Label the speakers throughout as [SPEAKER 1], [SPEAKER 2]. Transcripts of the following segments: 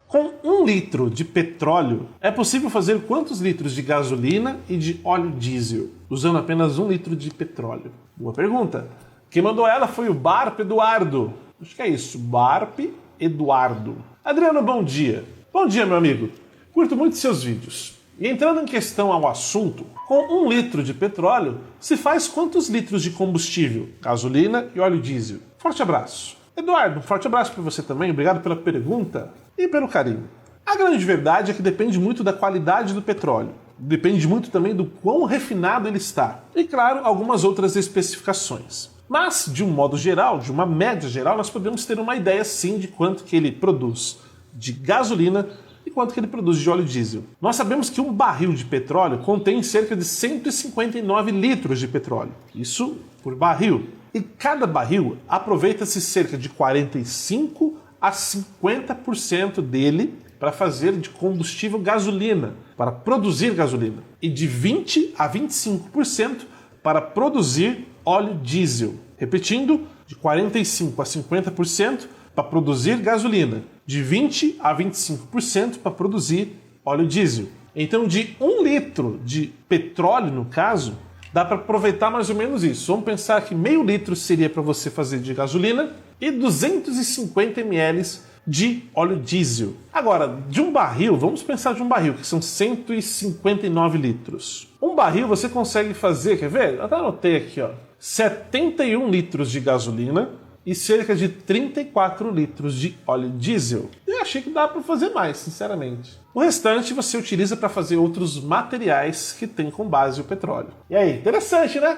[SPEAKER 1] Com 1 litro de petróleo, é possível fazer quantos litros de gasolina e de óleo diesel, usando apenas 1 litro de petróleo? Boa pergunta. Quem mandou ela foi o Barp Eduardo. Acho que é isso, Barp Eduardo. Adriano, bom dia. Bom dia, meu amigo. Curto muito seus vídeos. E entrando em questão ao assunto, com 1 litro de petróleo, se faz quantos litros de combustível, gasolina e óleo diesel? Forte abraço. Eduardo, um forte abraço para você também, obrigado pela pergunta e pelo carinho. A grande verdade é que depende muito da qualidade do petróleo, depende muito também do quão refinado ele está, e claro, algumas outras especificações. Mas, de um modo geral, de uma média geral, nós podemos ter uma ideia sim de quanto que ele produz de gasolina e quanto que ele produz de óleo diesel. Nós sabemos que um barril de petróleo contém cerca de 159 litros de petróleo, isso por barril. E cada barril aproveita-se cerca de 45 a 50% dele para fazer de combustível gasolina, para produzir gasolina, e de 20 a 25% para produzir óleo diesel. Repetindo, de 45 a 50% para produzir gasolina, de 20 a 25% para produzir óleo diesel. Então, de 1 litro de petróleo, no caso, dá para aproveitar mais ou menos isso. Vamos pensar que meio litro seria para você fazer de gasolina e 250 ml de óleo diesel. Agora, de um barril, vamos pensar de um barril, que são 159 litros. Um barril você consegue fazer, quer ver? Eu até anotei aqui, ó, 71 litros de gasolina e cerca de 34 litros de óleo diesel. Eu achei que dá para fazer mais, sinceramente. O restante você utiliza para fazer outros materiais que tem com base o petróleo. E aí, interessante, né?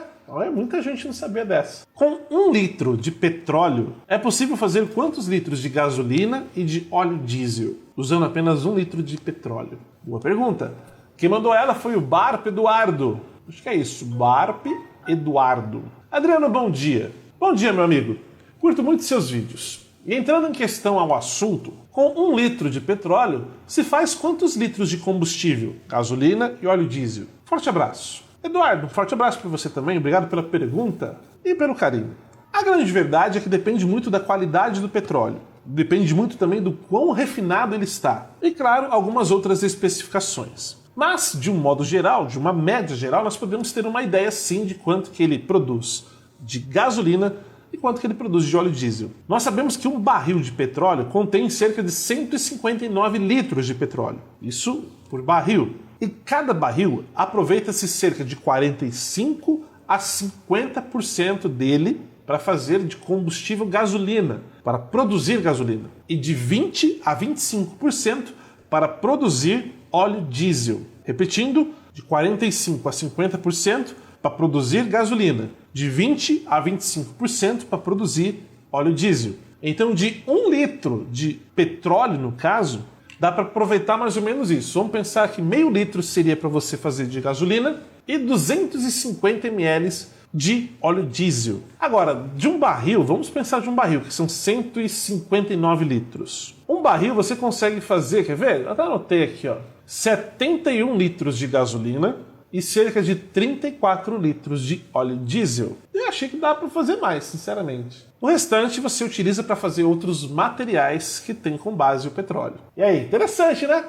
[SPEAKER 1] Muita gente não sabia dessa. Com 1 litro de petróleo, é possível fazer quantos litros de gasolina e de óleo diesel, usando apenas 1 litro de petróleo? Boa pergunta. Quem mandou ela foi o Barp Eduardo. Acho que é isso, Barp Eduardo. Adriano, bom dia. Bom dia, meu amigo. Curto muito seus vídeos. E entrando em questão ao assunto, com 1 litro de petróleo, se faz quantos litros de combustível, gasolina e óleo diesel? Forte abraço. Eduardo, um forte abraço para você também, obrigado pela pergunta e pelo carinho. A grande verdade é que depende muito da qualidade do petróleo, depende muito também do quão refinado ele está, e claro, algumas outras especificações. Mas, de um modo geral, de uma média geral, nós podemos ter uma ideia sim de quanto que ele produz de gasolina e quanto que ele produz de óleo diesel. Nós sabemos que um barril de petróleo contém cerca de 159 litros de petróleo, isso por barril. E cada barril aproveita-se cerca de 45 a 50% dele para fazer de combustível gasolina, para produzir gasolina, e de 20 a 25% para produzir óleo diesel. Repetindo, de 45 a 50% para produzir gasolina, de 20 a 25% para produzir óleo diesel. Então, de 1 litro de petróleo, no caso, dá para aproveitar mais ou menos isso. Vamos pensar que meio litro seria para você fazer de gasolina e 250 ml de óleo diesel. Agora, de um barril, vamos pensar de um barril, que são 159 litros. Um barril você consegue fazer, quer ver? Eu até anotei aqui, ó, 71 litros de gasolina e cerca de 34 litros de óleo diesel. Eu achei que dá para fazer mais, sinceramente. O restante você utiliza para fazer outros materiais que tem com base o petróleo. E aí, interessante, né?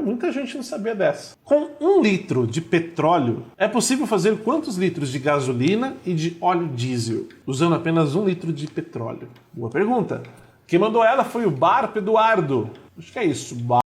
[SPEAKER 1] Muita gente não sabia dessa. Com 1 litro de petróleo, é possível fazer quantos litros de gasolina e de óleo diesel, usando apenas 1 litro de petróleo? Boa pergunta. Quem mandou ela foi o Barp Eduardo. Acho que é isso,